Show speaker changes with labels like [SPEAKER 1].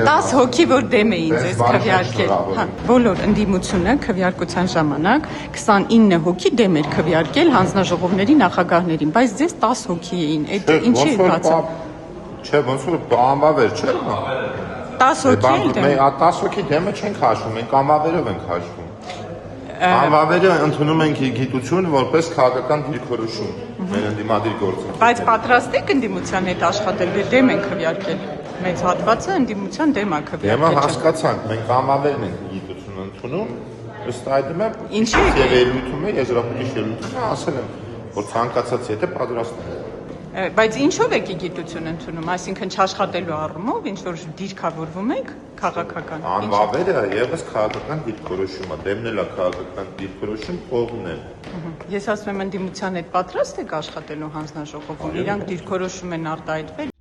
[SPEAKER 1] 10 հոգի, որ դեմ էին ձեզ քվեարկել։ Բոլոր ընդդիմությունը քվեարկության ժամանակ 29 հոգի դեմ էր քվեարկել հանձնաժողովների նախագահներին, բայց ձեզ 10 հոգի էին։ Այդ ինչի է բացը։
[SPEAKER 2] Չէ, ոնց որ անվավեր չէ։
[SPEAKER 1] 10 հոգի էլ դեմ։
[SPEAKER 2] Մենք 10 հոգի դեմը չենք հաշվում, մենք անվավերով ենք հաշվում։ Անվավերը ընդունում ենք գիտություն որպես քաղաքական դիրքորոշում մեր ընդդիմադիր գործընթացում։
[SPEAKER 1] Բայց պատրաստ եք ընդդիմության հետ աշխատել, դեմ են քվեարկել։ Մեծ հատվածը ընդդիմության դեմ է քվեարկել։
[SPEAKER 2] Դեմը հասկացանք, մենք անվավերն ենք գիտություն ընդունում, ըստ այդմ
[SPEAKER 1] Ինչի՞
[SPEAKER 2] եւ ելույթում է եզրափակիչ ելույթում ասել եմ, որ ցանկացած եթե պատրաստ է։
[SPEAKER 1] Բայց ինչով եք գիտություն ընդունում, այսինքն չաշխատելու առումով, ինչ որ դիրքավորվում եք քաղաքական։
[SPEAKER 2] Անվավերը եւս քաղաքական դիրքորոշում է, դեմն էլ է քաղաքական դիրքորոշում, կողմն է։
[SPEAKER 1] Ես ասում եմ ընդդիմության հետ պատրաստ եք աշխատելու հանձնաժողովում, իրանք դիրքորոշում են արտահայտվել։